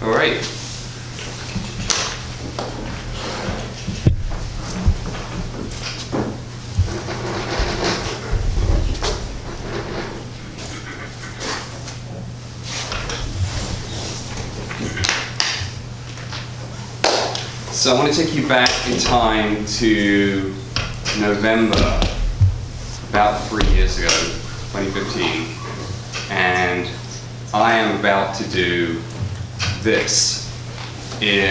All right. So I want to take you back in time to November, about 3 years ago, 2015, and I am about to do this in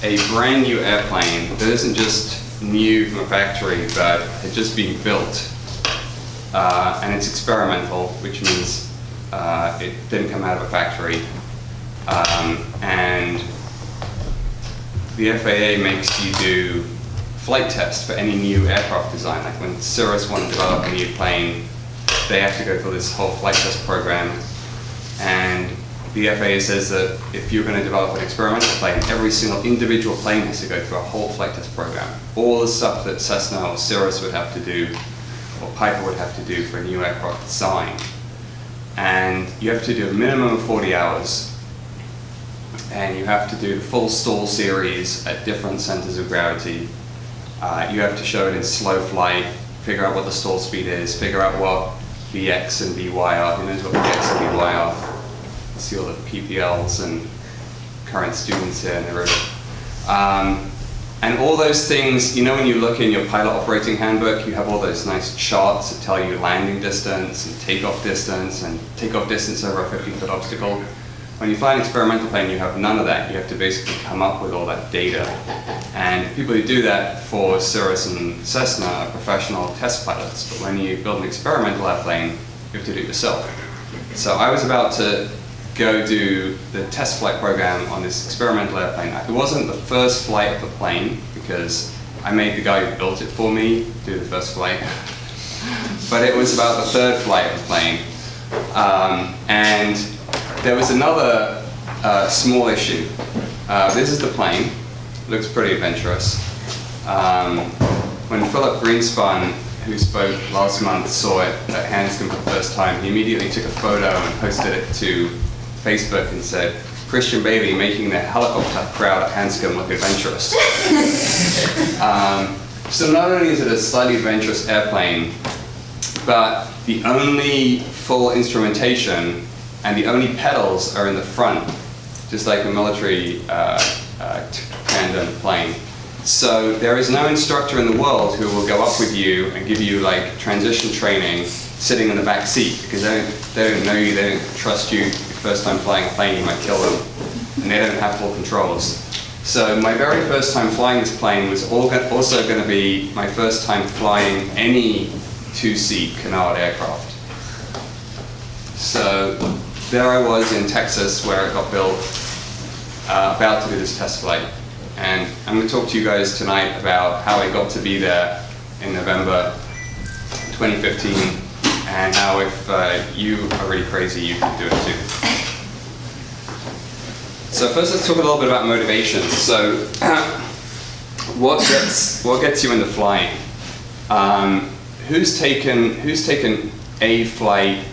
a brand new airplane that isn't just new from a factory, but had just been built, and it's experimental, which means it didn't come out of a factory, and the FAA makes you do flight tests for any new aircraft design. Like when Cirrus want to develop a new plane, they have to go through this whole flight test program. And the FAA says that if you're going to develop an experimental plane, every single individual plane has to go through a whole flight test program. All the stuff that Cessna or Cirrus would have to do, or Piper would have to do for a new aircraft design. And you have to do a minimum of 40 hours. And you have to do the full stall series at different centers of gravity. You have to show it in slow flight, figure out what the stall speed is, figure out what Vx and Vy are. Who knows what Vx and Vy are? See all the PPLs and current students here in the room. And all those things, you know, when you look in your pilot operating handbook, you have all those nice charts that tell you landing distance and takeoff distance over a 50-foot obstacle. When you fly an experimental plane, you have none of that. You have to basically come up with all that data. And people who do that for Cirrus and Cessna are professional test pilots. But when you build an experimental airplane, you have to do it yourself. So I was about to go do the test flight program on this experimental airplane. It wasn't the first flight of the plane, because I made the guy who built it for me do the first flight. But it was about the third flight of the plane. And there was another small issue. This is the plane. Looks pretty adventurous. When Philip Greenspan, who spoke last month, saw it at Hanscom for the first time, he immediately took a photo and posted it to Facebook and said, "Christian Bailey making the helicopter crowd at Hanscom look adventurous." So not only is it a slightly adventurous airplane, but the only full instrumentation and the only pedals are in the front, just like a military tandem plane. So there is no instructor in the world who will go up with you and give you like transition training sitting in the back seat, because they don't know you, they don't trust you. Your first time flying a plane, you might kill them, and they don't have full controls. So my very first time flying this plane was also going to be my first time flying any two-seat canard aircraft. So there I was in Texas, where it got built, about to do this test flight. And I'm going to talk to you guys tonight about how I got to be there in November 2015, and how if you are really crazy, you can do it too. So first, let's talk a little bit about motivation. So what gets you into flying? Who's taken a flight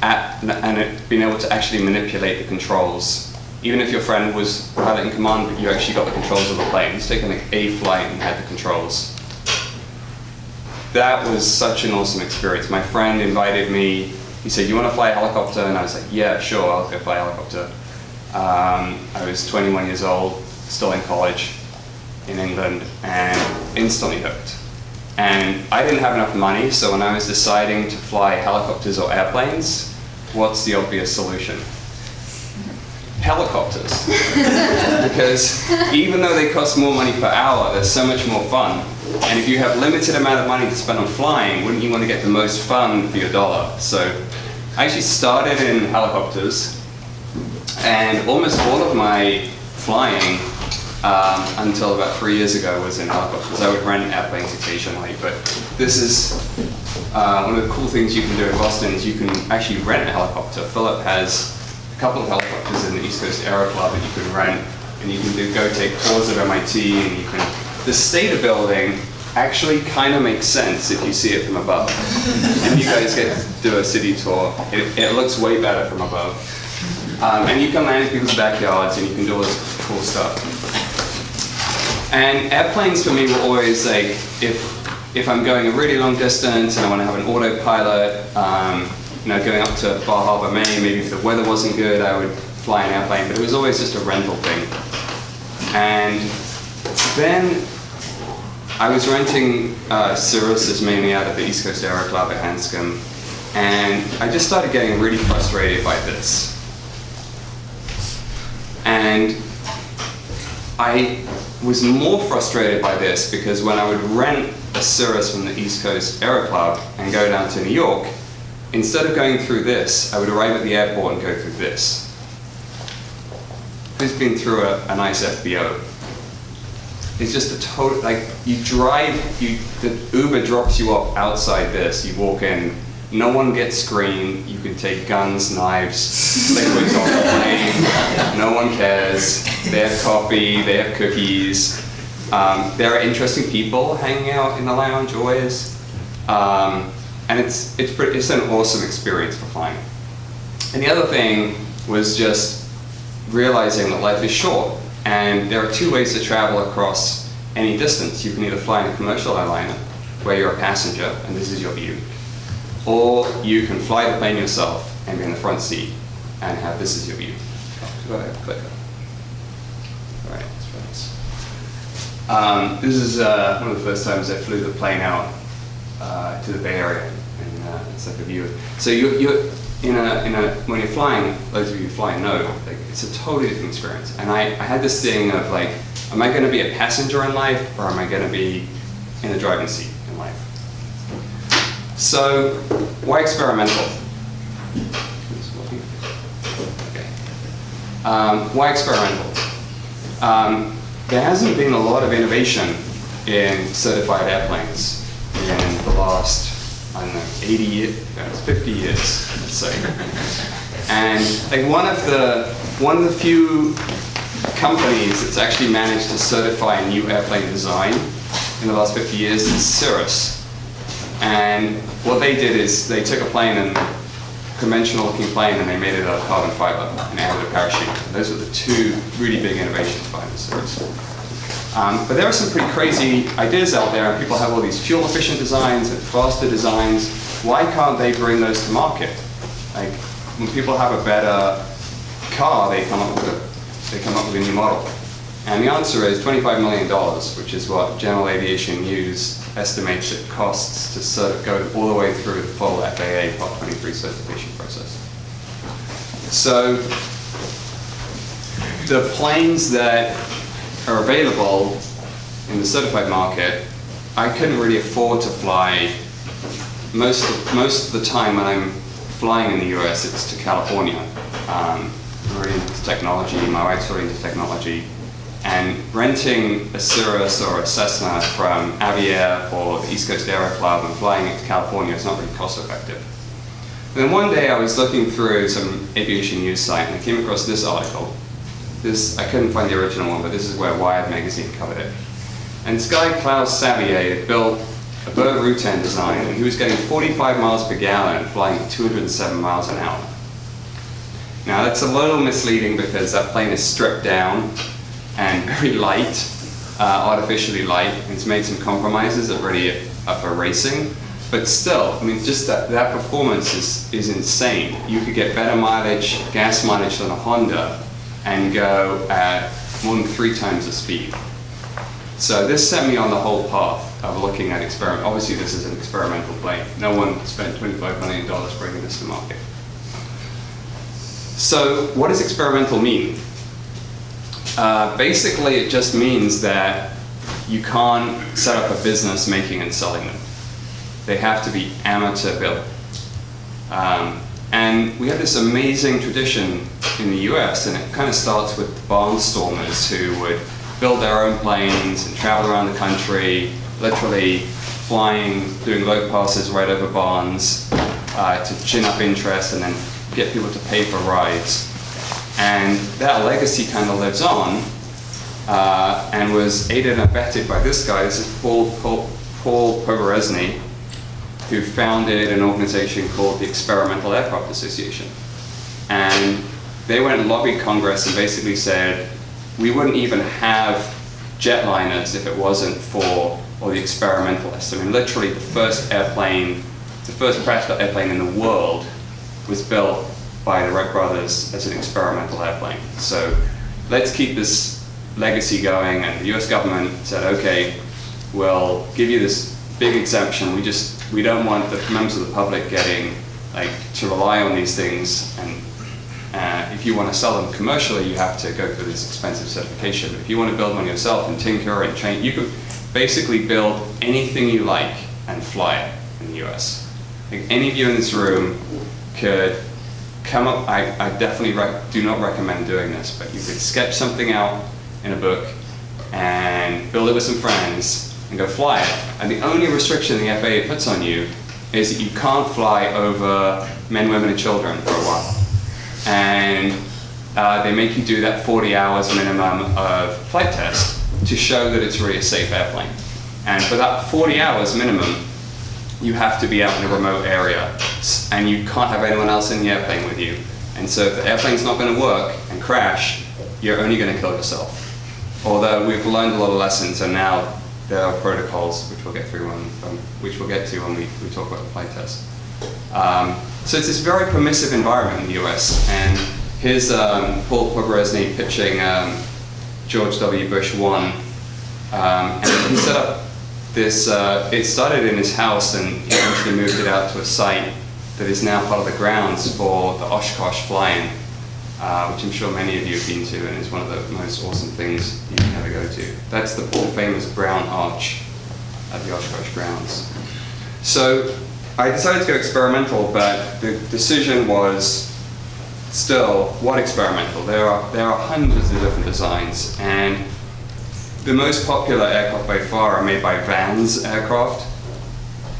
and been able to actually manipulate the controls? Even if your friend was pilot in command, but you actually got the controls of the plane. Who's taken a flight and had the controls? That was such an awesome experience. My friend invited me. He said, "You want to fly a helicopter?" And I was like, "Yeah, sure, I'll go fly a helicopter." I was 21 years old, still in college in England, and instantly hooked. And I didn't have enough money, so when I was deciding to fly helicopters or airplanes, what's the obvious solution? Helicopters. Because even though they cost more money per hour, they're so much more fun. And if you have limited amount of money to spend on flying, wouldn't you want to get the most fun for your dollar? So I actually started in helicopters, and almost all of my flying until about 3 years ago was in helicopters. I would rent airplanes occasionally, but this is one of the cool things you can do in Boston is you can actually rent a helicopter. Philip has a couple of helicopters in the East Coast Aero Club that you can rent, and you can go take tours of MIT, and you can. The Stater building actually kind of makes sense if you see it from above. If you guys get to do a city tour, it looks way better from above. And you can land in people's backyards and you can do all this cool stuff. And airplanes for me were always like, if I'm going a really long distance and I want to have an autopilot, going up to Bar Harbor, Maine, maybe if the weather wasn't good, I would fly an airplane, but it was always just a rental thing. And then I was renting Cirruses mainly out of the East Coast Aero Club at Hanscom, and I just started getting really frustrated by this. And I was more frustrated by this because when I would rent a Cirrus from the East Coast Aero Club and go down to New York, instead of going through this, I would arrive at the airport and go through this. Who's been through a nice FBO? It's just a total, like, you drive, the Uber drops you off outside this, you walk in, no one gets screened, you can take guns, knives, liquids off the plane, no one cares, they have coffee, they have cookies, there are interesting people hanging out in the lounge always, and it's an awesome experience for flying. And the other thing was just realizing that life is short, and there are two ways to travel across any distance. You can either fly in a commercial airliner, where you're a passenger, and this is your view, or you can fly the plane yourself and be in the front seat and have this is your view. Go ahead, click it. All right, let's try this. This is one of the first times I flew the plane out to the Bay Area, and it's like a view. So you're when you're flying, those of you who fly know, like, it's a totally different experience. And I had this thing of like, am I going to be a passenger in life, or am I going to be in the driving seat in life? So, why experimental? Okay. Why experimental? There hasn't been a lot of innovation in certified airplanes in the last, I don't know, 80 years, 50 years, let's say. And like one of the few companies that's actually managed to certify a new airplane design in the last 50 years is Cirrus. And what they did is they took a plane, and conventional looking plane, and they made it out of carbon fiber and added a parachute. And those are the two really big innovations behind the Cirrus. But there are some pretty crazy ideas out there, and people have all these fuel efficient designs and faster designs. Why can't they bring those to market? Like, when people have a better car, they come up with a new model. And the answer is $25 million, which is what General Aviation News estimates it costs to go all the way through the full FAA Part 23 certification process. So the planes that are available in the certified market, I couldn't really afford to fly. Most of the time when I'm flying in the US, it's to California. I'm really into technology, my wife's really into technology. And renting a Cirrus or a Cessna from Aviair or the East Coast Aero Club and flying it to California is not really cost effective. And then one day I was looking through some aviation news site and I came across this article. I couldn't find the original one, but this is where Wired magazine covered it. And this guy, Klaus Savier, had built a Bird Rutan design, and he was getting 45 miles per gallon flying at 207 miles an hour. Now that's a little misleading because that plane is stripped down and very light, artificially light, and it's made some compromises that really are for racing. But still, I mean, just that performance is insane. You could get better mileage, gas mileage than a Honda, and go at more than 3 times the speed. So this set me on the whole path of looking at experiment. Obviously this is an experimental plane. No one spent $25 million bringing this to market. So what does experimental mean? Basically it just means that you can't set up a business making and selling them. They have to be amateur built. And we have this amazing tradition in the US, and it kind of starts with barnstormers who would build their own planes and travel around the country, literally flying, doing load passes right over barns to gin up interest and then get people to pay for rides. And that legacy kind of lives on and was aided and abetted by this guy. This is Paul Poveresny, who founded an organization called the Experimental Aircraft Association. And they went and lobbied Congress and basically said, we wouldn't even have jetliners if it wasn't for all the experimentalists. I mean, literally the first practical airplane in the world was built by the Wright brothers as an experimental airplane. So let's keep this legacy going, and the US government said, okay, we'll give you this big exemption. We don't want the members of the public getting to rely on these things, and if you want to sell them commercially, you have to go through this expensive certification. But if you want to build one yourself and tinker and change, you could basically build anything you like and fly it in the US. I think any of you in this room could come up, I definitely do not recommend doing this, but you could sketch something out in a book and build it with some friends and go fly it. And the only restriction the FAA puts on you is that you can't fly over men, women, and children for a while. And they make you do that 40 hours minimum of flight test to show that it's really a safe airplane. And for that 40 hours minimum, you have to be out in a remote area, and you can't have anyone else in the airplane with you. And so if the airplane's not going to work and crash, you're only going to kill yourself. Although we've learned a lot of lessons, and now there are protocols which we'll get to when we talk about the flight test. So it's this very permissive environment in the US, and here's Paul Pogorezny pitching George W. Bush 1, and he set up this, it started in his house, and he eventually moved it out to a site that is now part of the grounds for the Oshkosh fly-in, which I'm sure many of you have been to, and is one of the most awesome things you can ever go to. That's the famous brown arch at the Oshkosh grounds. So I decided to go experimental, but the decision was still, what experimental? There are hundreds of different designs, and the most popular aircraft by far are made by Vans Aircraft,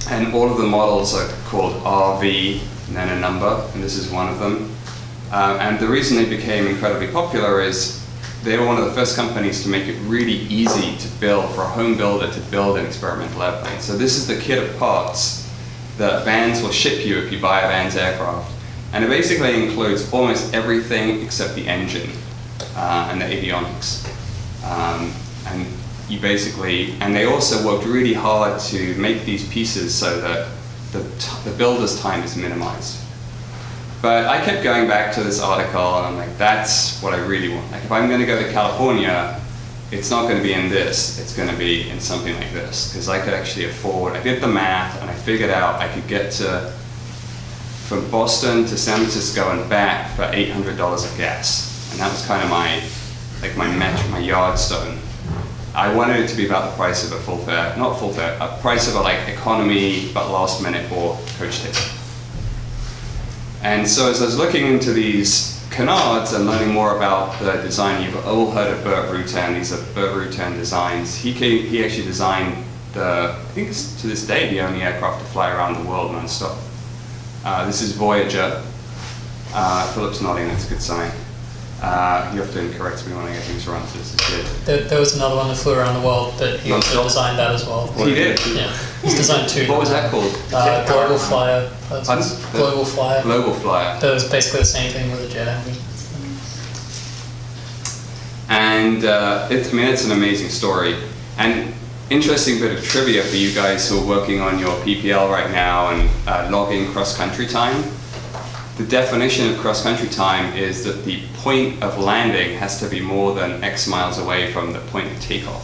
and all of the models are called RV and then a number, and this is one of them. And the reason they became incredibly popular is they were one of the first companies to make it really easy to build, for a home builder to build an experimental airplane. So this is the kit of parts that Vans will ship you if you buy a Vans aircraft. And it basically includes almost everything except the engine and the avionics. And you basically, and they also worked really hard to make these pieces so that the builder's time is minimized. But I kept going back to this article, and I'm like, that's what I really want. Like, if I'm going to go to California, it's not going to be in this, it's going to be in something like this, because I could actually afford, I did the math, and I figured out I could get from Boston to San Francisco and back for $800 of gas. And that was kind of my yardstone. I wanted it to be about the price of a full fare, not full fare, a price of a economy but last minute or coach ticket. And so as I was looking into these canards and learning more about the design, you've all heard of Burt Rutan. These are Burt Rutan designs. He actually designed I think it's to this day the only aircraft to fly around the world non-stop. This is Voyager. Philip's nodding, that's a good sign. You have to correct me when I get things wrong, so this is good. There was another one that flew around the world that he also designed that as well. He did? Yeah, he's designed two. What was that called? Global Flyer. Global Flyer. Global Flyer. That was basically the same thing with a jet engine. And it's an amazing story. And interesting bit of trivia for you guys who are working on your PPL right now and logging cross-country time. The definition of cross-country time is that the point of landing has to be more than X miles away from the point of takeoff.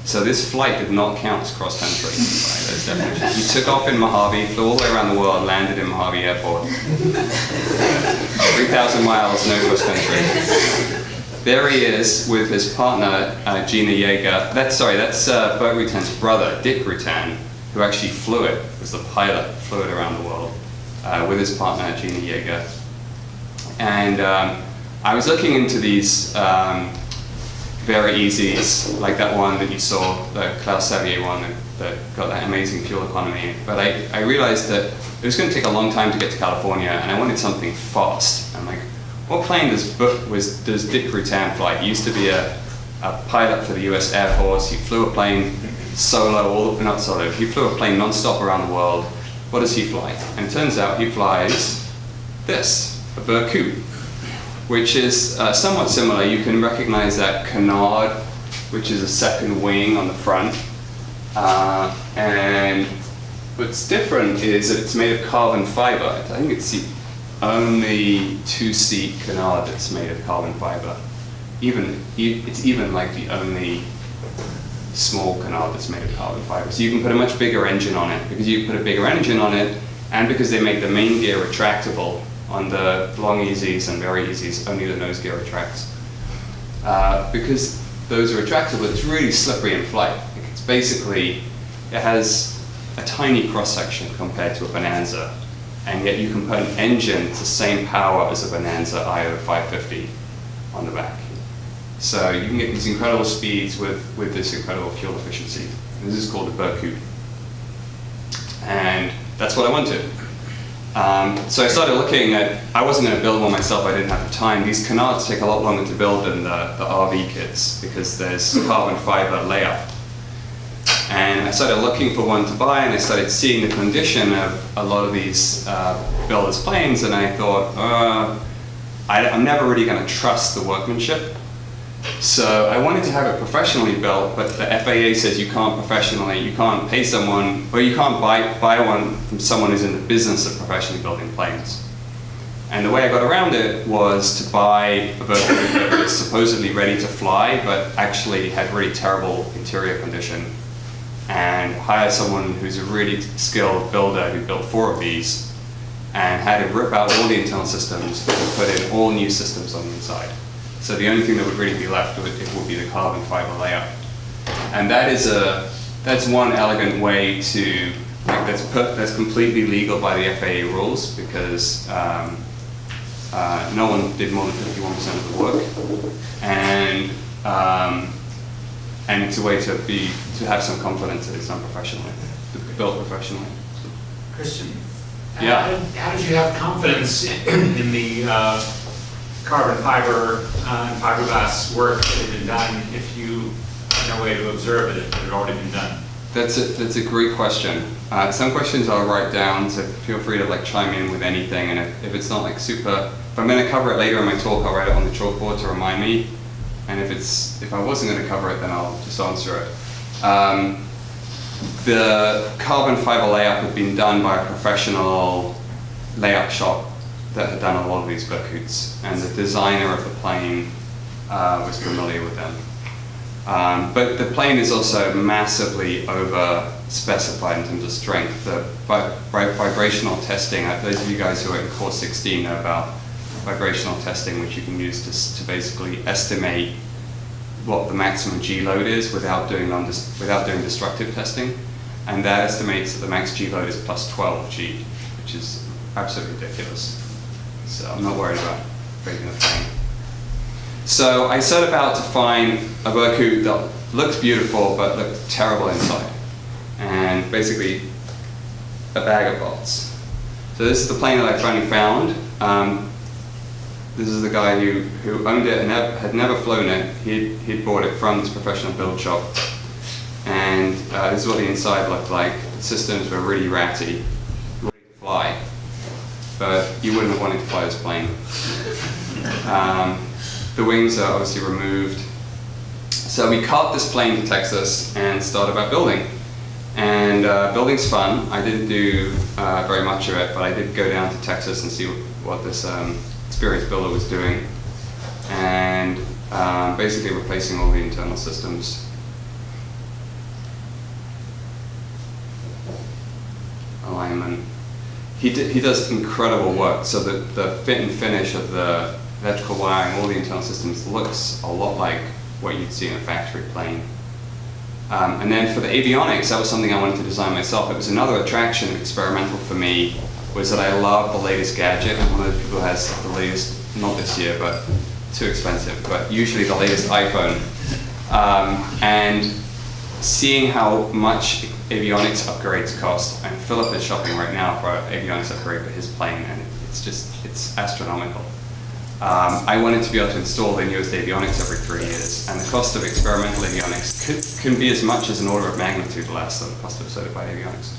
So this flight did not count as cross-country by those definitions. You took off in Mojave, flew all the way around the world, landed in Mojave Airport. 3,000 miles, no cross-country. There he is with his partner, Gina Yeager. That's Burt Rutan's brother, Dick Rutan, who actually flew it, was the pilot, flew it around the world. With his partner, Gina Yeager. And I was looking into these very easies, like that one that you saw, the Klaus Savier one that got that amazing fuel economy. But I realized that it was going to take a long time to get to California, and I wanted something fast. I'm like, what plane does Dick Rutan fly? He used to be a pilot for the US Air Force. He flew a plane he flew a plane non-stop around the world. What does he fly? And it turns out he flies this, a Berkut, which is somewhat similar. You can recognize that canard, which is a second wing on the front. And what's different is that it's made of carbon fiber. I think it's the only two-seat canard that's made of carbon fiber. It's even like the only small canard that's made of carbon fiber. So you can put a much bigger engine on it. Because you can put a bigger engine on it, and because they make the main gear retractable, on the long easies and very easies, only the nose gear retracts. Because those are retractable, it's really slippery in flight. It's basically, it has a tiny cross-section compared to a Bonanza, and yet you can put an engine to the same power as a Bonanza IO 550 on the back. So you can get these incredible speeds with this incredible fuel efficiency. And this is called the Berkut. And that's what I wanted. So I started looking at, I wasn't going to build one myself, I didn't have the time. These canards take a lot longer to build than the RV kits because there's carbon fiber layup. And I started looking for one to buy, and I started seeing the condition of a lot of these builders' planes, and I thought, I'm never really going to trust the workmanship. So I wanted to have it professionally built, but the FAA says you can't pay someone, or you can't buy one from someone who's in the business of professionally building planes. And the way I got around it was to buy a Berkut that was supposedly ready to fly, but actually had really terrible interior condition, and hire someone who's a really skilled builder who built 4 of these, and had to rip out all the internal systems and put in all new systems on the inside. So the only thing that would really be left would be the carbon fiber layout. And that's one elegant way to, that's completely legal by the FAA rules, because no one did more than 51% of the work. And it's a way to have some confidence that it's done professionally, built professionally. Christian, yeah. How did you have confidence in the carbon fiber and fiberglass work that had been done if you had no way to observe it, if it had already been done? That's a great question. Some questions I'll write down, so feel free to chime in with anything, and if it's not super, if I'm going to cover it later in my talk, I'll write it on the chalkboard to remind me, and if I wasn't going to cover it, then I'll just answer it. The carbon fiber layup had been done by a professional layup shop that had done a lot of these Berkuts, and the designer of the plane was familiar with them. But the plane is also massively over-specified in terms of strength. The vibrational testing, those of you guys who are in Course 16 know about vibrational testing, which you can use to basically estimate what the maximum G load is without doing destructive testing. And that estimates that the max G load is plus 12 G, which is absolutely ridiculous. So I'm not worried about breaking the plane. So I set about to find a Berkut that looked beautiful but looked terrible inside, and basically a bag of bolts. So this is the plane that I finally found. This is the guy who owned it and had never flown it. He'd bought it from this professional build shop, and this is what the inside looked like. The systems were really ratty, ready to fly, but you wouldn't have wanted to fly this plane. The wings are obviously removed. So we carted this plane to Texas and started about building. And building's fun. I didn't do very much of it, but I did go down to Texas and see what this experienced builder was doing. And basically replacing all the internal systems. Alignment. He does incredible work. So the fit and finish of the electrical wiring, all the internal systems, looks a lot like what you'd see in a factory plane. And then for the avionics, that was something I wanted to design myself. It was another attraction, experimental for me, was that I love the latest gadget. I'm one of the people who has the latest, not this year, but too expensive, but usually the latest iPhone. And seeing how much avionics upgrades cost, and Philip is shopping right now for an avionics upgrade for his plane, and it's astronomical. I wanted to be able to install the newest avionics every 3 years, and the cost of experimental avionics can be as much as an order of magnitude less than the cost of certified avionics.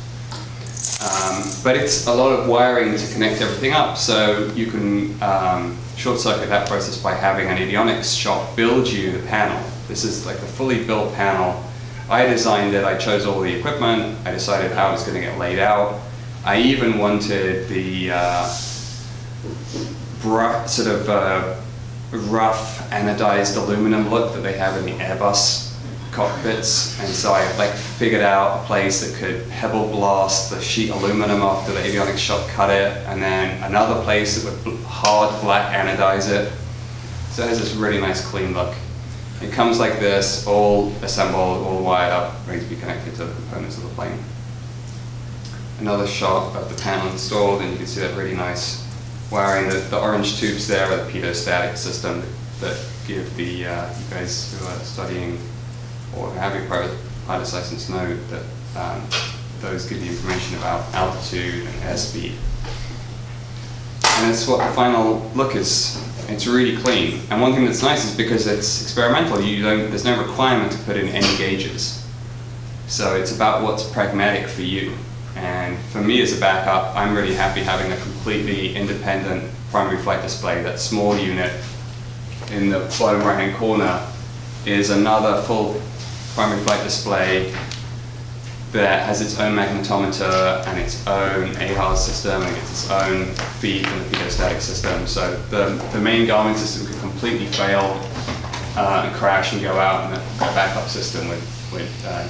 But it's a lot of wiring to connect everything up, so you can short circuit that process by having an avionics shop build you the panel. This is like a fully built panel. I designed it, I chose all the equipment, I decided how it was going to get laid out. I even wanted the sort of rough anodized aluminum look that they have in the Airbus cockpits, and so I like figured out a place that could pebble blast the sheet aluminum after the avionics shop cut it, and then another place that would hard black anodize it. So it has this really nice clean look. It comes like this, all assembled, all wired up, ready to be connected to the components of the plane. Another shot of the panel installed, and you can see that really nice wiring. The orange tubes there are the pitot-static system that give the you guys who are studying or have your pilot's license know that those give you information about altitude and airspeed. And that's what the final look is. It's really clean. And one thing that's nice is because it's experimental, there's no requirement to put in any gauges. So it's about what's pragmatic for you. And for me as a backup, I'm really happy having a completely independent primary flight display. That small unit in the bottom right-hand corner is another full primary flight display that has its own magnetometer and its own AHRS system, and gets its own feed from the pitot-static system. So the main Garmin system could completely fail and crash and go out, and the backup system would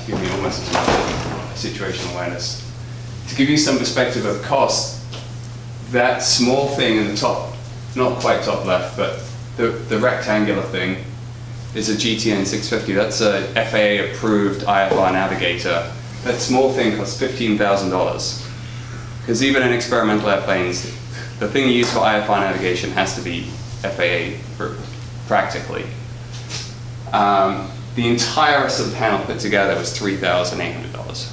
give me almost as much situational awareness. To give you some perspective of cost, that small thing in the top, not quite top left, but the rectangular thing is a GTN 650. That's a FAA approved IFR navigator. That small thing costs $15,000. Because even in experimental airplanes, the thing you use for IFR navigation has to be FAA approved, practically. The entire rest of the panel put together was $3,800.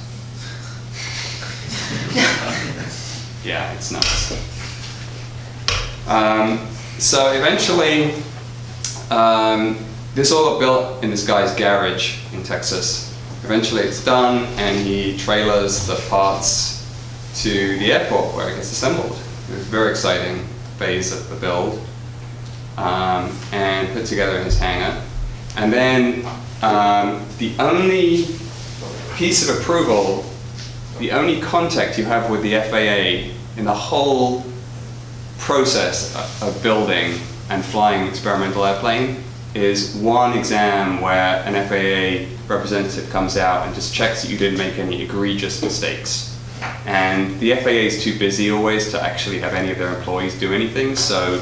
Yeah, it's nuts. So eventually, this all got built in this guy's garage in Texas. Eventually it's done, and he trailers the parts to the airport where it gets assembled. It was a very exciting phase of the build, and put together in his hangar. And then the only piece of approval, the only contact you have with the FAA in the whole process of building and flying an experimental airplane is one exam where an FAA representative comes out and just checks that you didn't make any egregious mistakes. And the FAA is too busy always to actually have any of their employees do anything, so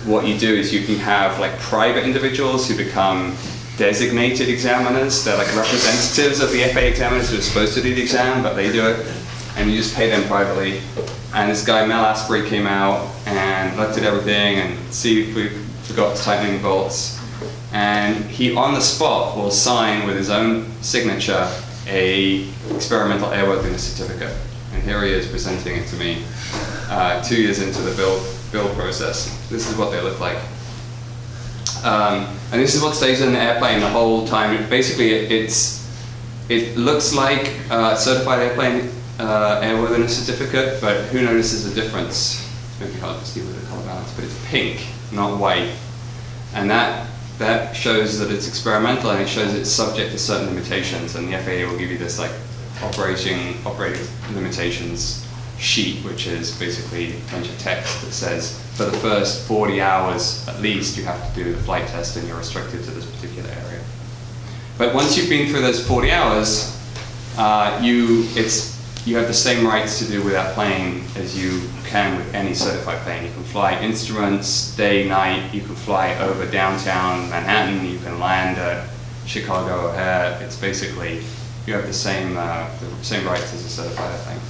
what you do is you can have like private individuals who become designated examiners. They're like representatives of the FAA examiners who are supposed to do the exam, but they do it, and you just pay them privately. And this guy, Mel Asprey, came out and looked at everything and see if we forgot to tighten any bolts. And he, on the spot, will sign with his own signature a experimental airworthiness certificate. And here he is presenting it to me 2 years into the build process. This is what they look like. And this is what stays in the airplane the whole time. Basically, it looks like a certified airplane airworthiness certificate, but who notices the difference? It's maybe hard to see with the color balance, but it's pink, not white. And that shows that it's experimental, and it shows it's subject to certain limitations, and the FAA will give you this like operating limitations sheet, which is basically a bunch of text that says for the first 40 hours at least you have to do the flight test and you're restricted to this particular area. But once you've been through those 40 hours, you have the same rights to do with that plane as you can with any certified plane. You can fly instruments day, night, you can fly over downtown Manhattan, you can land at Chicago O'Hare. It's basically, you have the same rights as a certified airplane.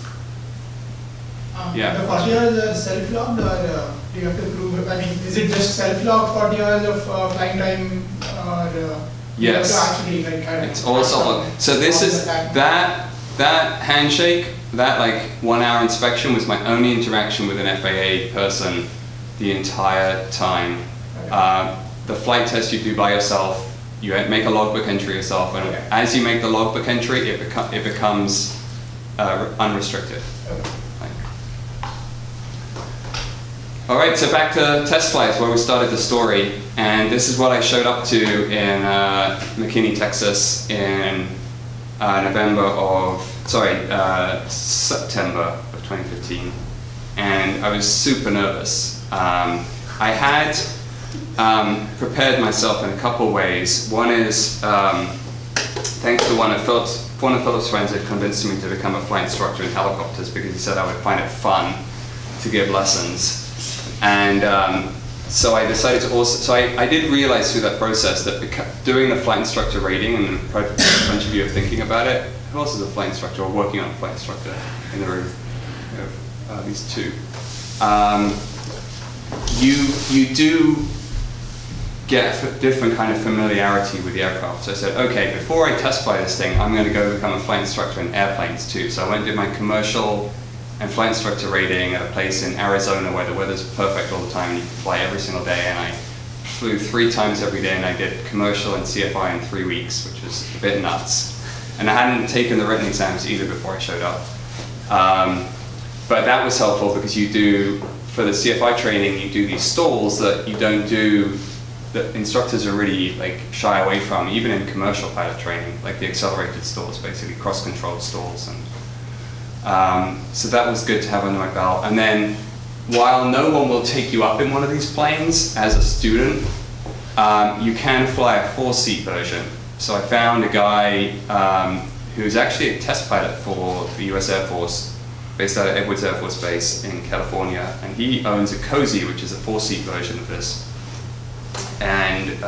Yeah. The 40 hours are self-logged, or do you have to prove it? I mean, is it just self-logged 40 hours of flying time, or you have Yes. to actually like It's all self-logged. So this is, that handshake, that like 1 hour inspection was my only interaction with an FAA person the entire time. The flight test you do by yourself, you make a logbook entry yourself, and as you make the logbook entry, it becomes unrestricted. Okay. All right, so back to test flights where we started the story, and this is what I showed up to in McKinney, Texas in September of 2015, and I was super nervous. I had prepared myself in a couple ways. One is, thanks to one of Philip's friends had convinced me to become a flight instructor in helicopters because he said I would find it fun to give lessons. And so I decided to also, so I did realize through that process that doing the flight instructor rating, and a bunch of you are thinking about it, who else is a flight instructor or working on a flight instructor in the room? We have these two. You do get a different kind of familiarity with the aircraft. So I said, okay, before I test fly this thing, I'm going to go become a flight instructor in airplanes too. So I went and did my commercial and flight instructor rating at a place in Arizona where the weather's perfect all the time and you can fly every single day, and I flew 3 times every day, and I did commercial and CFI in 3 weeks, which was a bit nuts. And I hadn't taken the written exams either before I showed up. But that was helpful because you do, for the CFI training, you do these stalls that you don't do, that instructors are really like shy away from, even in commercial pilot training, like the accelerated stalls, basically cross-controlled stalls. And so that was good to have under my belt. And then, while no one will take you up in one of these planes as a student, you can fly a 4-seat version. So I found a guy who's actually a test pilot for the US Air Force, based out of Edwards Air Force Base in California, and he owns a Cozy, which is a 4-seat version of this. And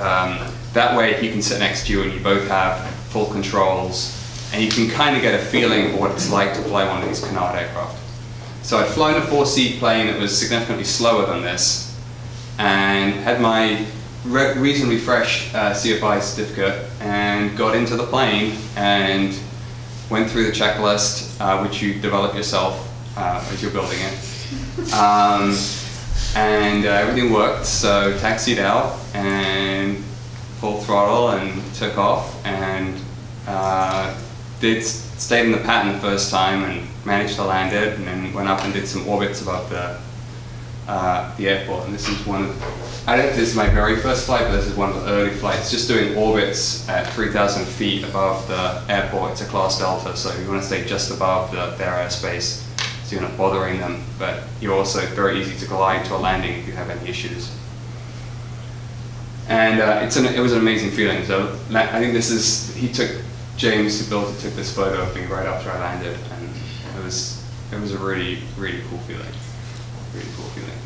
that way he can sit next to you and you both have full controls, and you can kind of get a feeling of what it's like to fly one of these canard aircraft. So I'd flown a 4-seat plane that was significantly slower than this, and had my reasonably fresh CFI certificate, and got into the plane and went through the checklist, which you develop yourself as you're building it. And everything worked, so taxied out and full throttle and took off, and stayed in the pattern the first time and managed to land it, and then went up and did some orbits above the airport. And this is one of, I don't know if this is my very first flight, but this is one of the early flights, just doing orbits at 3,000 feet above the airport. It's a class Delta, so you want to stay just above their airspace, so you're not bothering them, but you're also very easy to glide to a landing if you have any issues. And it was an amazing feeling. So I think James, who built it, took this photo of me right after I landed, and it was a really, really cool feeling. Really cool feeling.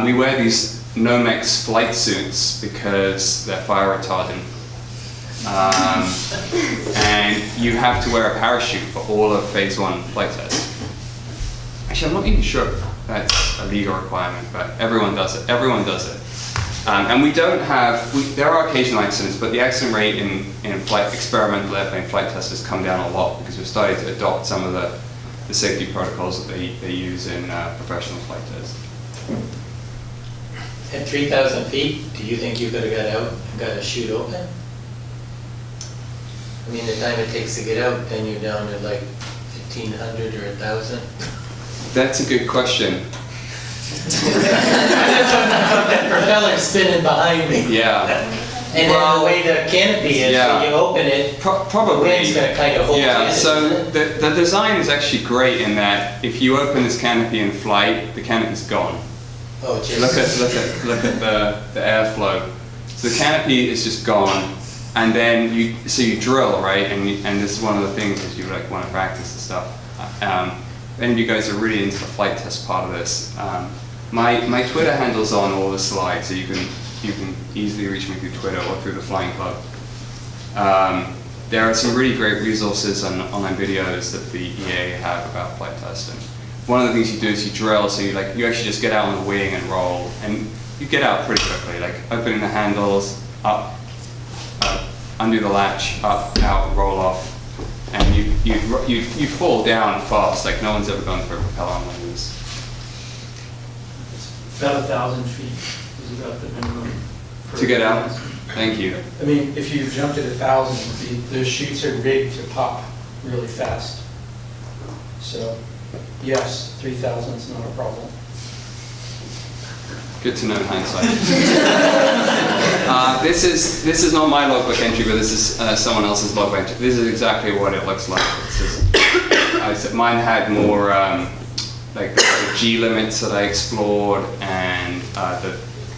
We wear these Nomex flight suits because they're fire retardant. And you have to wear a parachute for all of phase 1 flight tests. Actually, I'm not even sure if that's a legal requirement, but everyone does it. Everyone does it. And we don't have, there are occasional accidents, but the accident rate in experimental airplane flight tests has come down a lot because we've started to adopt some of the safety protocols that they use in professional flight tests. At 3,000 feet, do you think you could have got out and got a chute open? I mean, the time it takes to get out, then you're down to like 1,500 or 1,000. That's a good question. That propeller's spinning behind me. Yeah. And then the way the canopy is, yeah. when you open it, Probably. the wind's going to kind of hold you Yeah, in, so isn't it? the design is actually great in that if you open this canopy in flight, the canopy's gone. Oh, just Look at the airflow. So the canopy is just gone, and then you drill, right? And this is one of the things that you like want to practice the stuff. Any of you guys are really into the flight test part of this. My Twitter handle's on all the slides, so you can easily reach me through Twitter or through the Flying Club. There are some really great resources and online videos that the EA have about flight testing. One of the things you do is you drill, so you actually just get out on the wing and roll, and you get out pretty quickly, like opening the handles, up, undo the latch, up, out, roll off, and you fall down fast, like no one's ever gone through a propeller on one of these. About 1,000 feet is about the minimum. To get out? Thank you. I mean, if you jumped at 1,000, the chutes are rigged to pop really fast. So, yes, 3,000 is not a problem. Good to know in hindsight. This is not my logbook entry, but this is someone else's logbook entry. This is exactly what it looks like. Mine had more like the G limits that I explored and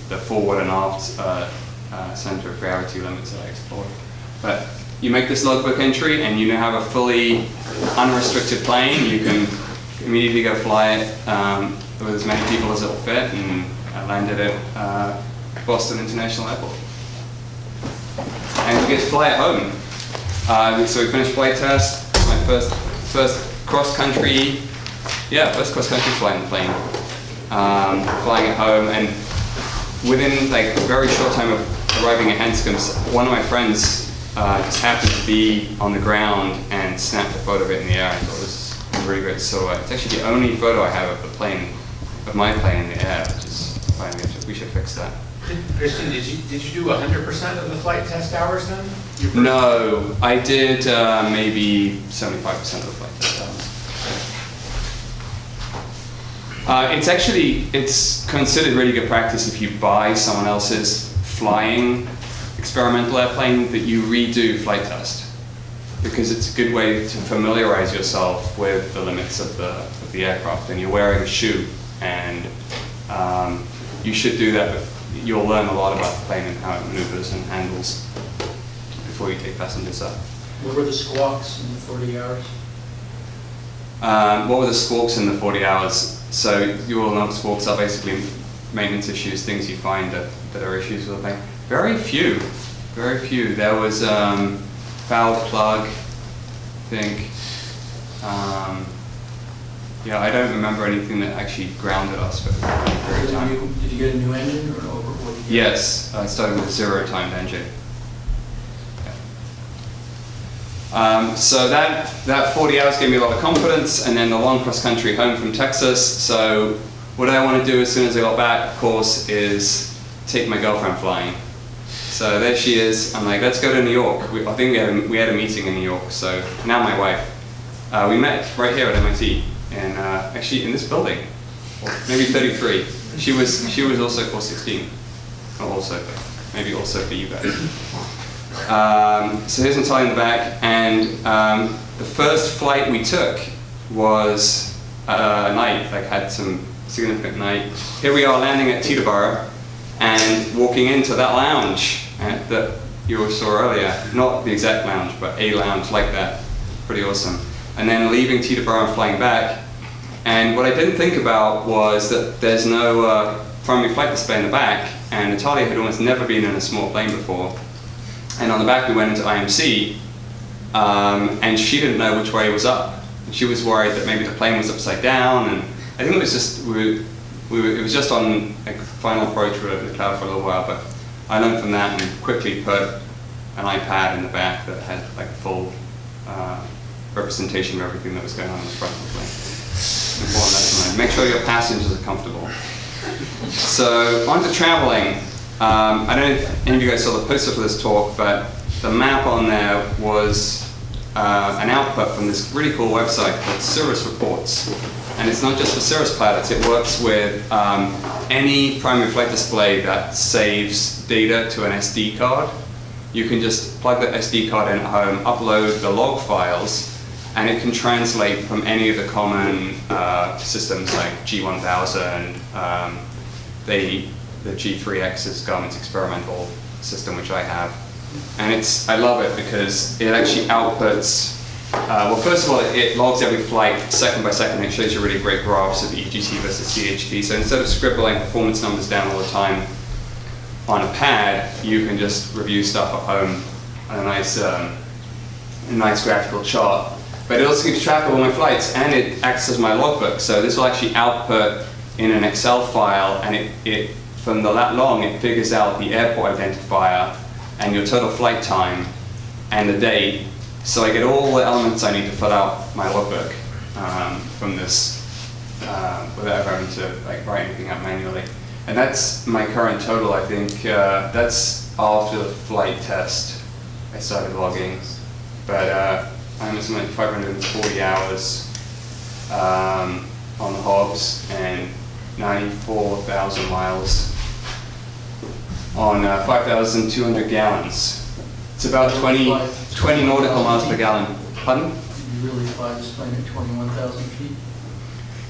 the forward and aft center of gravity limits that I explored. But you make this logbook entry and you now have a fully unrestricted plane. You can immediately go fly it with as many people as it'll fit, and I landed at Boston International Airport. And we get to fly it home. So we finished flight test, my first cross-country flight in the plane. Flying it home, and within like a very short time of arriving at Hanscom's, one of my friends just happened to be on the ground and snapped a photo of it in the air. I thought this was a really great silhouette. It's actually the only photo I have of the plane, of my plane in the air, which is fine. We should fix that. Christian, did you do 100% of the flight test hours then? No, I did maybe 75% of the flight test hours. It's considered really good practice if you buy someone else's flying experimental airplane that you redo flight test, because it's a good way to familiarize yourself with the limits of the aircraft, and you're wearing a chute, and you should do that. You'll learn a lot about the plane and how it maneuvers and handles before you take passengers up. What were the squawks in the 40 hours? What were the squawks in the 40 hours? So you all know what squawks are, basically maintenance issues, things you find that are issues with the plane. Very few. There was foul plug, I think. I don't remember anything that actually grounded us for a period of time. Did you get a new engine or an overhaul? Yes, I started with a zero-timed engine. So that 40 hours gave me a lot of confidence, and then the long cross-country home from Texas. So what I want to do as soon as I got back, of course, is take my girlfriend flying. So there she is. I'm like, let's go to New York. I think we had a meeting in New York. So now my wife. We met right here at MIT, and actually in this building, or maybe 33. She was also 416. Not also, but maybe also for you guys. So here's Natalia in the back, and the first flight we took was a night, like had some significant night. Here we are landing at Teterboro and walking into that lounge that you all saw earlier. Not the exact lounge, but a lounge like that. Pretty awesome. And then leaving Teterboro and flying back. And what I didn't think about was that there's no primary flight display in the back, and Natalia had almost never been in a small plane before. And on the back we went into IMC, and she didn't know which way was up. And she was worried that maybe the plane was upside down, and I think it was just it was just on a final approach with the cloud for a little while. But I learned from that and quickly put an iPad in the back that had like a full representation of everything that was going on in the front of the plane. Important lesson learned. Make sure your passengers are comfortable. So on to traveling. I don't know if any of you guys saw the poster for this talk, but the map on there was an output from this really cool website called Cirrus Reports. And it's not just for Cirrus pilots, it works with any primary flight display that saves data to an SD card. You can just plug the SD card in at home, upload the log files, and it can translate from any of the common systems like G1000, the G3X is Garmin's experimental system, which I have. And I love it because it actually outputs, well, first of all, it logs every flight second by second. It shows you really great graphs of EGT versus CHT. So instead of scribbling performance numbers down all the time on a pad, you can just review stuff at home on a nice graphical chart. But it also keeps track of all my flights, and it acts as my logbook. So this will actually output in an Excel file, and it from that long, it figures out the airport identifier and your total flight time and the date. So I get all the elements I need to fill out my logbook from this without having to write anything out manually. And that's my current total, I think. That's after the flight test I started logging. But I'm at something like 540 hours on the hobs and 94,000 miles on 5,200 gallons. It's about 20 nautical miles per gallon. Pardon? You really fly this plane at 21,000 feet?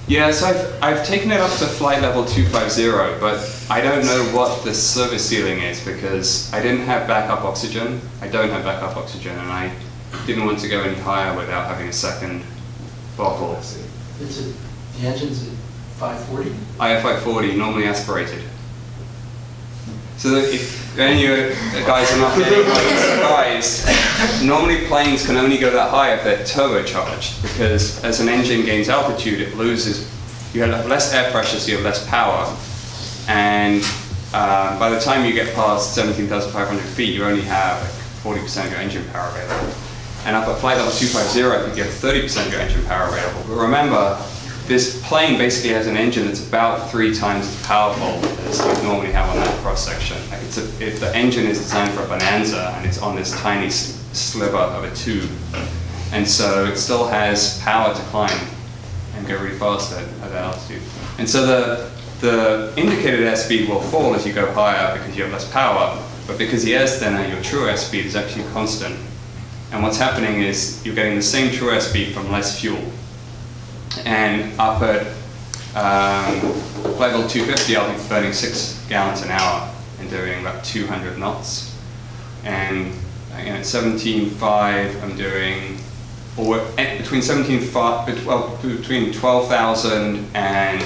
Yeah, so I've taken it up to flight level 250, but I don't know what the service ceiling is because I didn't have backup oxygen. I don't have backup oxygen, and I didn't want to go any higher without having a second bottle. The engine's at 540? IF 540, normally aspirated. So that if any of you guys are not getting surprised, normally planes can only go that high if they're turbocharged, because as an engine gains altitude, it loses, you have less air pressure, so you have less power. And by the time you get past 17,500 feet, you only have like 40% of your engine power available. And up at flight level 250, I think you have 30% of your engine power available. But remember, this plane basically has an engine that's about 3 times as powerful as you normally have on that cross section. Like the engine is designed for a Bonanza, and it's on this tiny sliver of a tube. And so it still has power to climb and go really fast at that altitude. And so the indicated airspeed will fall as you go higher because you have less power, but because the air's thinner, your true airspeed is actually constant. And what's happening is you're getting the same true airspeed from less fuel. And up at level 250, I'll be burning 6 gallons an hour and doing about 200 knots. And at 17.5, I'm doing, or between 17.5, well, between 12,000 and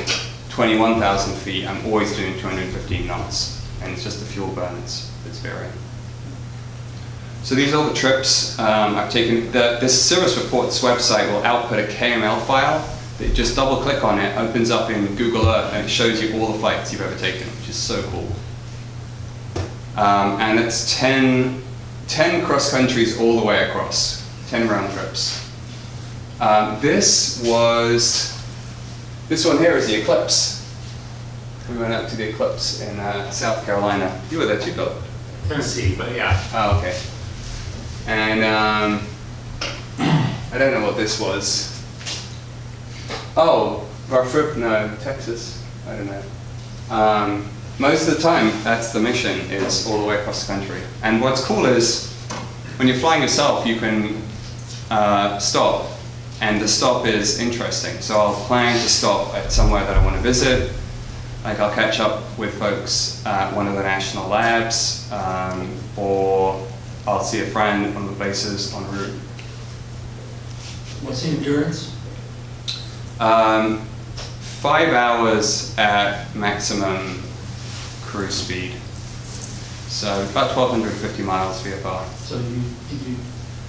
21,000 feet, I'm always doing 215 knots. And it's just the fuel burn that's varying. So these are all the trips I've taken. This Cirrus Reports website will output a KML file that you just double click on it, opens up in Google Earth, and it shows you all the flights you've ever taken, which is so cool. And it's 10 cross countries all the way across, 10 round trips. This one here is the Eclipse. We went out to the Eclipse in South Carolina. You were there too, Bill? Tennessee, but yeah. Oh, okay. And I don't know what this was. Oh, Berkut, no, Texas. I don't know. Most of the time, that's the mission, is all the way across the country. And what's cool is, when you're flying yourself, you can stop. And the stop is interesting. So I'll plan to stop at somewhere that I want to visit. Like I'll catch up with folks at one of the national labs, or I'll see a friend on the bases en route. What's the endurance? 5 hours at maximum cruise speed. So about 1,250 miles VFR. So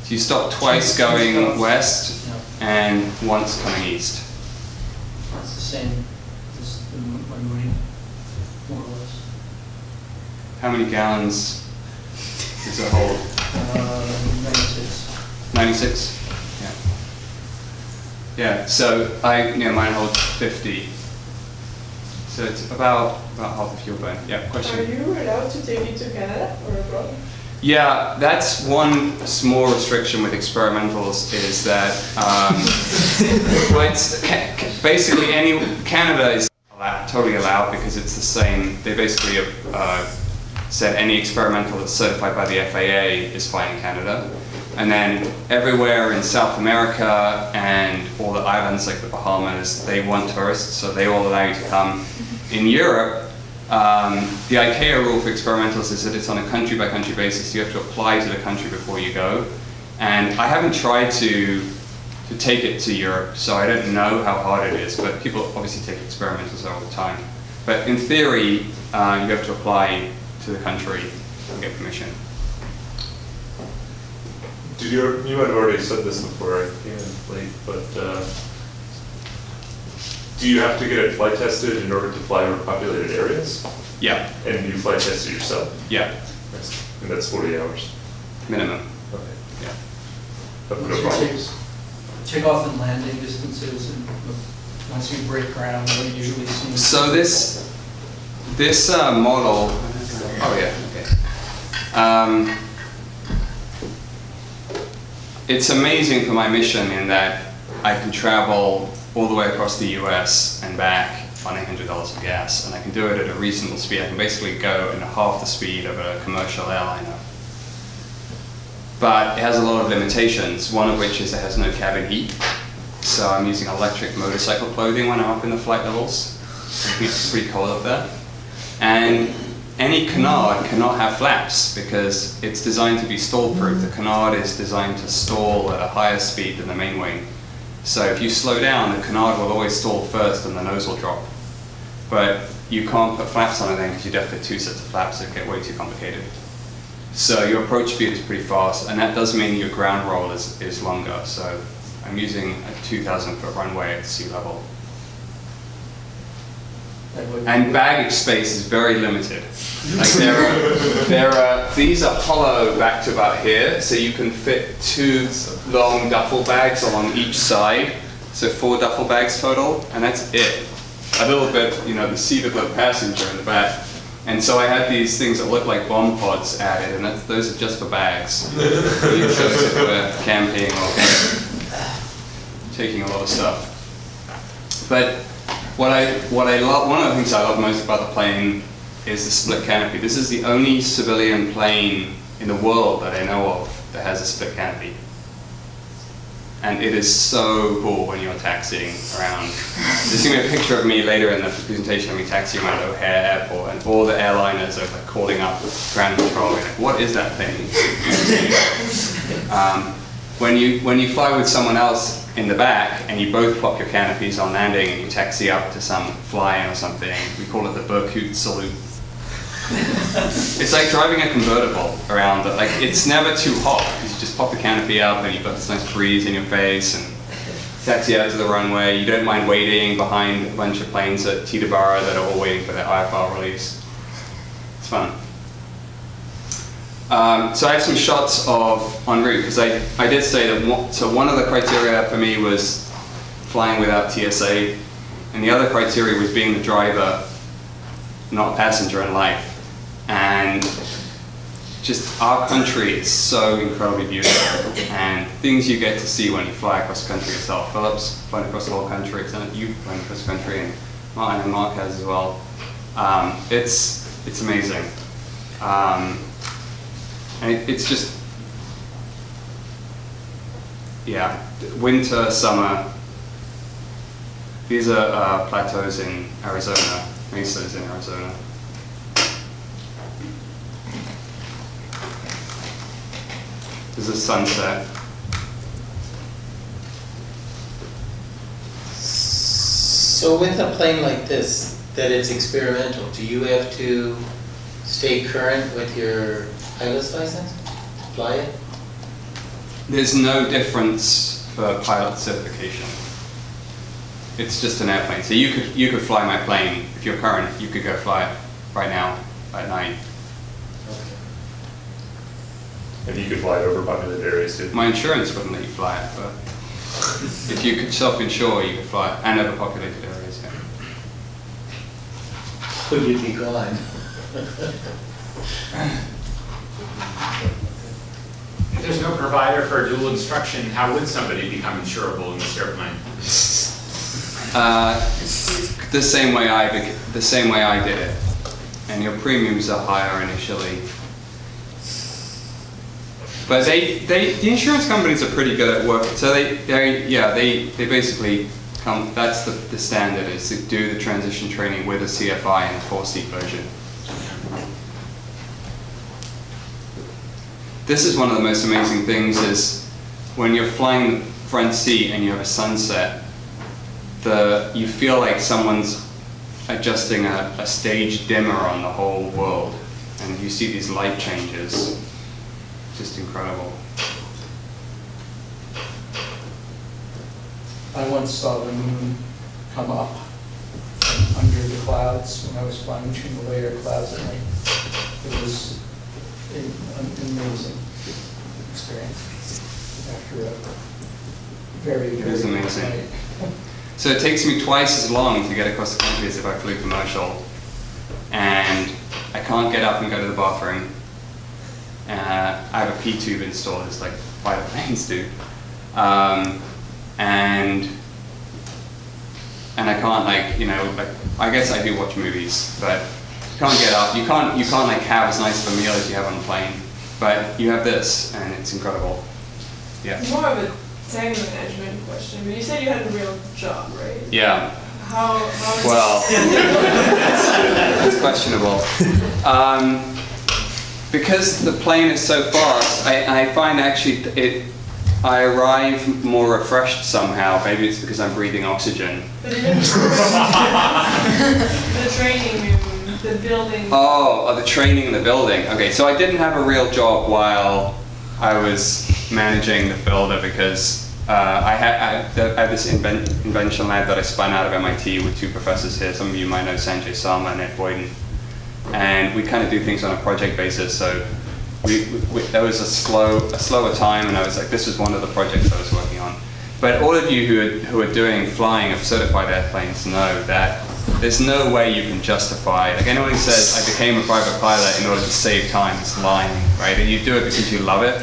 So you stop twice going west Yeah. and once coming east. It's the same as the Marine, more or less. How many gallons does it hold? 96. 96? Yeah. Yeah, so mine holds 50. So it's about half the fuel burn. Yeah, question? Are you allowed to take it to Canada or abroad? Yeah, that's one small restriction with experimentals is that well, it's basically Canada is totally allowed because it's the same. They basically said any experimental that's certified by the FAA is fine in Canada. And then everywhere in South America and all the islands like the Bahamas, they want tourists, so they all allow you to come. In Europe, the ICAO rule for experimentals is that it's on a country-by-country basis. You have to apply to the country before you go. And I haven't tried to take it to Europe, so I don't know how hard it is, but people obviously take experimentals all the time. But in theory, you have to apply to the country and get permission. You might have already said this before, I came in late, but do you have to get it flight tested in order to fly over populated areas? Yeah, And you flight test it yourself? yeah, And that's 40 hours? minimum. Okay. Yeah. But What's no your problems? takeoff and landing distances, and once you break ground, what do you usually see? So this model, oh yeah, okay. It's amazing for my mission in that I can travel all the way across the US and back on $800 of gas, and I can do it at a reasonable speed. I can basically go at half the speed of a commercial airliner. But it has a lot of limitations, one of which is it has no cabin heat. So I'm using electric motorcycle clothing when I'm up in the flight levels. It's pretty cold up there. And any canard cannot have flaps because it's designed to be stall-proof. The canard is designed to stall at a higher speed than the main wing. So if you slow down, the canard will always stall first and the nose will drop. But you can't put flaps on it then because you'd have to have 2 sets of flaps. It'd get way too complicated. So your approach speed is pretty fast, and that does mean your ground roll is longer. So I'm using a 2,000-foot runway at sea level. And baggage space is very limited. Like these are hollow back to about here, so you can fit 2 long duffel bags along each side. So 4 duffel bags total, and that's it. A little bit, the seat of the passenger in the back. And so I had these things that look like bomb pods added, and those are just for bags. You use those if we're camping or taking a lot of stuff. But what I love, one of the things I love most about the plane is the split canopy. This is the only civilian plane in the world that I know of that has a split canopy. And it is so cool when you're taxiing around. There's going to be a picture of me later in the presentation of me taxiing around O'Hare Airport, and all the airliners are like calling up ground control. Like, what is that thing? When you fly with someone else in the back and you both pop your canopies on landing and you taxi up to some fly-in or something, we call it the Berkut salute. It's like driving a convertible around, but like it's never too hot because you just pop the canopy up and you've got this nice breeze in your face and taxi out to the runway. You don't mind waiting behind a bunch of planes at Teterboro that are all waiting for their IFR release. It's fun. So I have some shots of en route because I did say that so one of the criteria for me was flying without TSA, and the other criteria was being the driver, not a passenger in life. And just our country is so incredibly beautiful, and things you get to see when you fly across the country yourself. Philip's flown across the whole country, so you've flown across the country, and Mark has as well. It's amazing. And it's just, yeah, winter, summer. These are plateaus in Arizona, mesas in Arizona. This is sunset. So with a plane like this, that it's experimental, do you have to stay current with your pilot's license to fly it? There's no difference for pilot certification. It's just an airplane. So you could fly my plane if you're current. You could go fly it right now at night. And you could fly it over populated areas too. My insurance wouldn't let you fly it, but if you could self-insure, you could fly it, and overpopulated areas. Yeah. So you'd be gone. If there's no provider for dual instruction, how would somebody become insurable in this airplane? The same way I did it, and your premiums are higher initially. But the insurance companies are pretty good at work. So they basically come. That's the standard, is to do the transition training with a CFI in a 4-seat version. This is one of the most amazing things, is when you're flying the front seat and you have a sunset, you feel like someone's adjusting a stage dimmer on the whole world, and you see these light changes. Just incredible. I once saw the moon come up under the clouds when I was flying between the layer clouds at night. It was an amazing experience after a very, very It is amazing. night. So it takes me twice as long to get across the country as if I flew commercial, and I can't get up and go to the bathroom. I have a P-tube installed, just like fighter planes do. And and I can't like, you know, like, I guess I do watch movies, but you can't get up, you can't like have as nice of a meal as you have on a plane, but you have this, and it's incredible. Yeah. It's more of a time management question, but you said you had a real job, right? Yeah. How Well, it's questionable. Because the plane is so fast, I find actually I arrive more refreshed somehow. Maybe it's because I'm breathing oxygen. But even the training room, the building. Oh, the training in the building. Okay, so I didn't have a real job while I was managing the builder because I had this invention lab that I spun out of MIT with two professors here. Some of you might know Sanjay Sarma and Ed Boyden. And we kind of do things on a project basis. So there was a slower time, and I was like, this was one of the projects I was working on. But all of you who are doing flying of certified airplanes know that there's no way you can justify. Like anyone who says I became a private pilot in order to save time is lying, right? And you do it because you love it,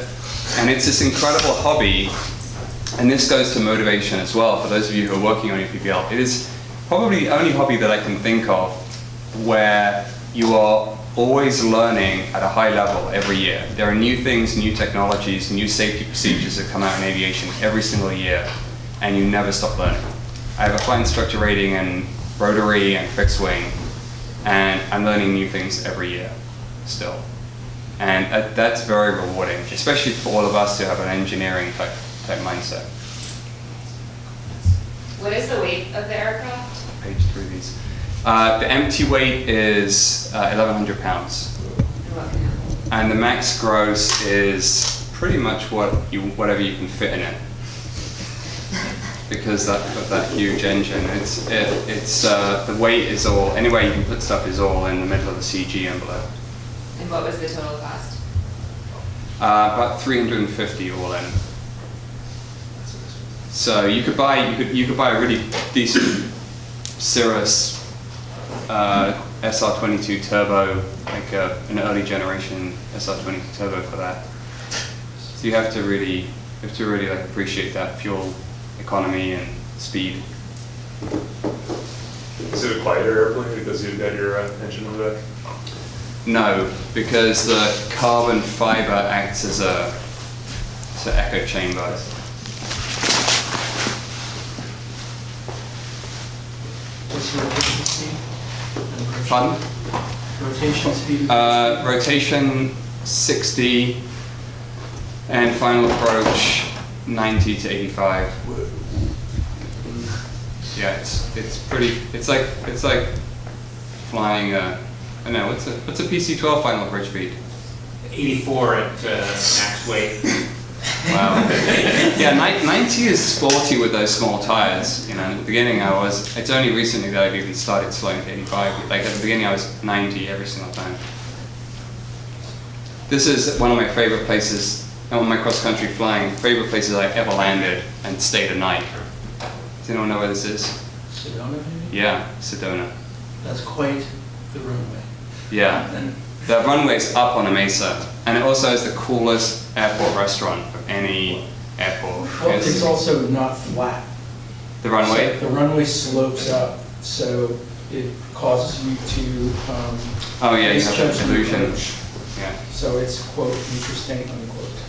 and it's this incredible hobby. And this goes to motivation as well. For those of you who are working on your PPL, it is probably the only hobby that I can think of where you are always learning at a high level every year. There are new things, new technologies, new safety procedures that come out in aviation every single year, and you never stop learning. I have a flight instructor rating in rotary and fixed wing, and I'm learning new things every year still. And that's very rewarding, especially for all of us who have an engineering type mindset. What is the weight of the aircraft? Page 3 of these. The empty weight is 1,100 pounds. And the max gross is pretty much whatever you can fit in it. Because of that huge engine, the weight is all, anywhere you can put stuff is all in the middle of the CG envelope. And what was the total cost? About 350 all in. So you could buy a really decent Cirrus SR22 turbo, like an early generation SR22 turbo for that. So you have to really like appreciate that fuel economy and speed. Is it a quieter airplane because you've got your engine on the back? No, because the carbon fiber acts as an echo chamber. What's your rotation speed? Pardon? Rotation speed? Rotation 60 and final approach 90 to 85. Yeah, it's pretty. It's like flying I don't know, what's a PC-12 final approach speed? 84 at max weight. Wow. Yeah, 90 is sporty with those small tires. You know, at the beginning it's only recently that I've even started slowing to 85. Like at the beginning I was 90 every single time. This is one of my favorite places, on my cross-country flying, favorite places I've ever landed and stayed a night. Does anyone know where this is? Sedona, maybe? Yeah, Sedona. That's quite the runway. Yeah. And The runway's up on a mesa, and it also has the coolest airport restaurant of any airport. well, it's also not flat. The runway? So the runway slopes up, so it causes you to Oh yeah, you have misjudge that the illusion. approach. Yeah. So it's, quote, interesting, unquote.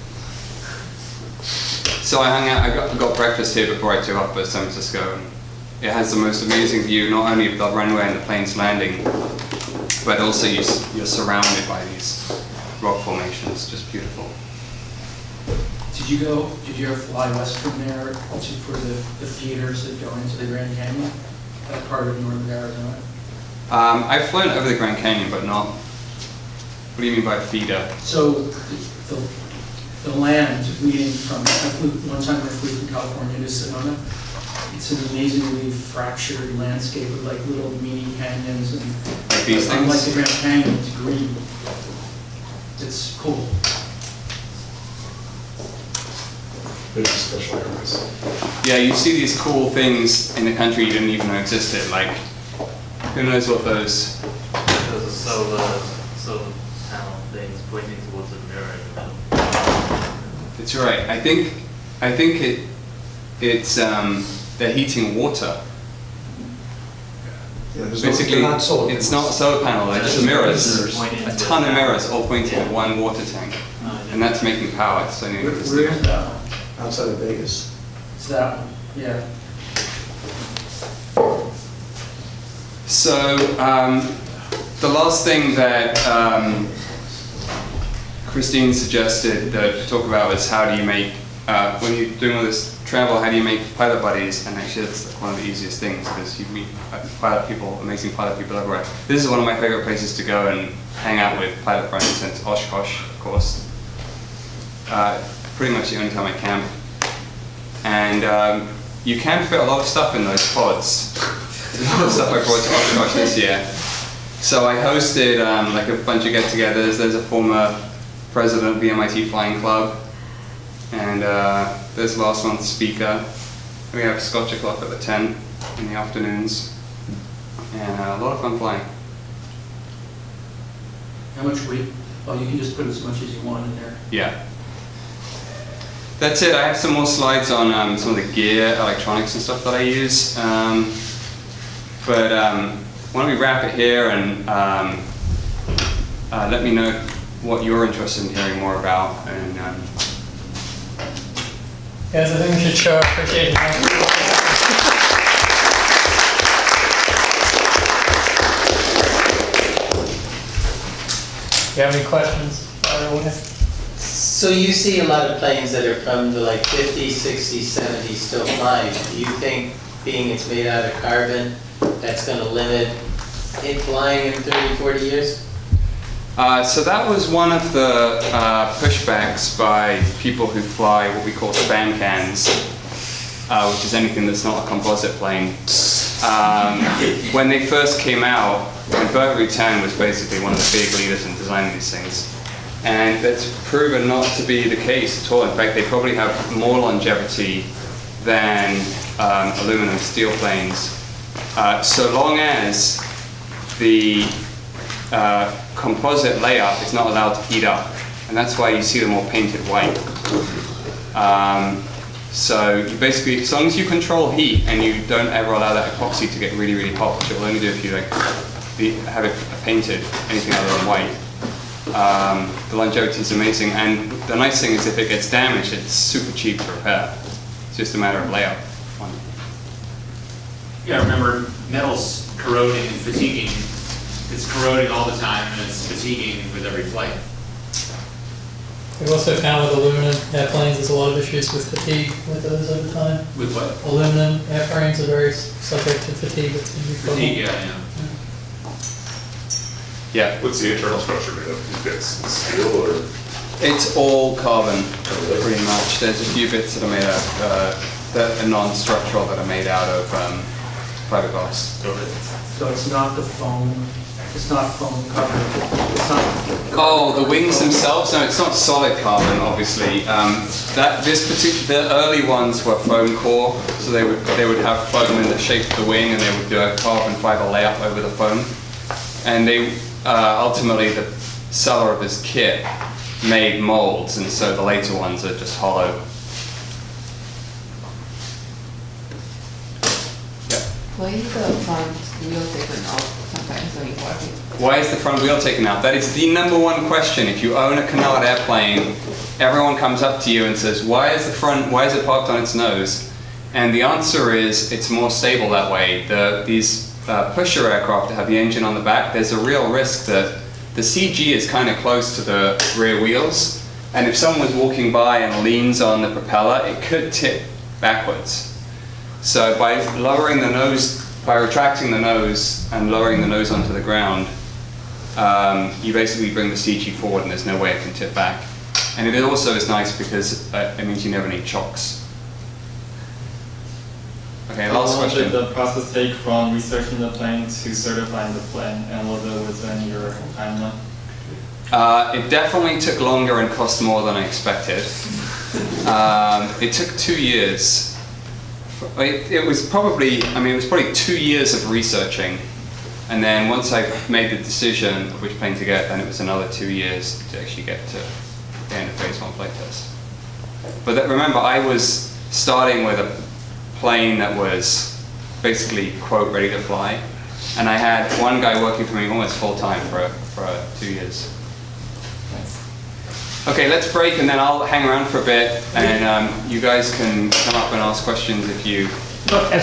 So I hung out, I got breakfast here before I took off for San Francisco. It has the most amazing view, not only of the runway and the plane's landing, but also you're surrounded by these rock formations, just beautiful. Did you ever fly west from there for the theaters that go into the Grand Canyon? That part of northern Arizona? I've flown over the Grand Canyon, but not, what do you mean by feeder? So the land leading from, one time I flew from California to Sedona. It's an amazingly fractured landscape with like little mini canyons and Like these unlike things? the Grand Canyon, it's green. It's cool. There's a special areas. Yeah, you see these cool things in the country you didn't even know existed, like, who knows what those... There's a solar panel things pointing towards a mirror in the middle. It's right. I think it's they're heating water. Yeah, there's Basically, they're not solar it's panels. not a solar panel, they're just mirrors. Point A into ton of the- mirrors all pointing at one water tank. And that's making power. It's only Where interesting. is that? Outside of Vegas. It's that one, yeah. So, the last thing that Christine suggested to talk about was how do you make, when you're doing all this travel, how do you make pilot buddies? And actually that's like one of the easiest things because you meet pilot people, amazing pilot people everywhere. This is one of my favorite places to go and hang out with pilot friends, since Oshkosh, of course. Pretty much the only time I camp. And you can fit a lot of stuff in those pods. There's a lot of stuff I brought to Oshkosh this year. So I hosted like a bunch of get-togethers. There's a former president of the MIT Flying Club. And there's last month's speaker. We have Scotch o'clock at the 10 in the afternoons. And a lot of fun flying. How much weight? Oh, you can just put as much as you want in there. Yeah. That's it. I have some more slides on some of the gear, electronics and stuff that I use. But why don't we wrap it here and let me know what you're interested in hearing more about. And Guys, I think we should show our appreciation. Do you have any questions? So you see a lot of planes that are from the like 50s, 60s, 70s still flying. Do you think being it's made out of carbon, that's going to limit it flying in 30, 40 years? so that was one of the pushbacks by people who fly what we call spam cans, which is anything that's not a composite plane. When they first came out, and Berkut was basically one of the big leaders in designing these things. And that's proven not to be the case at all. In fact, they probably have more longevity than aluminum steel planes, so long as the composite layout is not allowed to heat up. And that's why you see them all painted white. So you basically, as long as you control heat and you don't ever allow that epoxy to get really, really hot, which it will only do if you like have it painted anything other than white. The longevity is amazing, and the nice thing is if it gets damaged, it's super cheap to repair. It's just a matter of layout. Yeah, remember, metal's corroding and fatiguing. It's corroding all the time, and it's fatiguing with every flight. We've also found with aluminum airplanes, there's a lot of issues with fatigue with those over time. With what? Aluminum airframes are very subject to fatigue. It's going to be a problem. Fatigue, yeah. Yeah. What's the internal structure made of? Is it steel or? It's all carbon, pretty much. There's a few bits that are made out that are non-structural that are made out of fiberglass. So it's not the foam, it's not foam covered, it's not. Oh, the wings themselves? No, it's not solid carbon, obviously. The early ones were foam core, so they would have foam in the shape of the wing, and they would do a carbon fiber layup over the foam. And they ultimately, the seller of this kit made molds, and so the later ones are just hollow. Why is the front wheel taken off sometimes when you're walking? Why is the front wheel taken out? That is the number one question. If you own a Canard airplane, everyone comes up to you and says, why is it parked on its nose? And the answer is, it's more stable that way. These pusher aircraft that have the engine on the back, there's a real risk that the CG is kind of close to the rear wheels, and if someone was walking by and leans on the propeller, it could tip backwards. So by lowering the nose, by retracting the nose and lowering the nose onto the ground, you basically bring the CG forward and there's no way it can tip back. And it also is nice because it means you never need chocks. Okay, last question. How long did the process take from researching the plane to certifying the plane, and was it within your timeline? It definitely took longer and cost more than I expected. It took 2 years. It was probably 2 years of researching, and then once I made the decision of which plane to get, then it was another 2 years to actually get to the end of phase 1 flight test. But remember, I was starting with a plane that was basically, quote, ready to fly. And I had one guy working for me almost full-time for 2 years. Okay, let's break and then I'll hang around for a bit and you guys can come up and ask questions if you... But as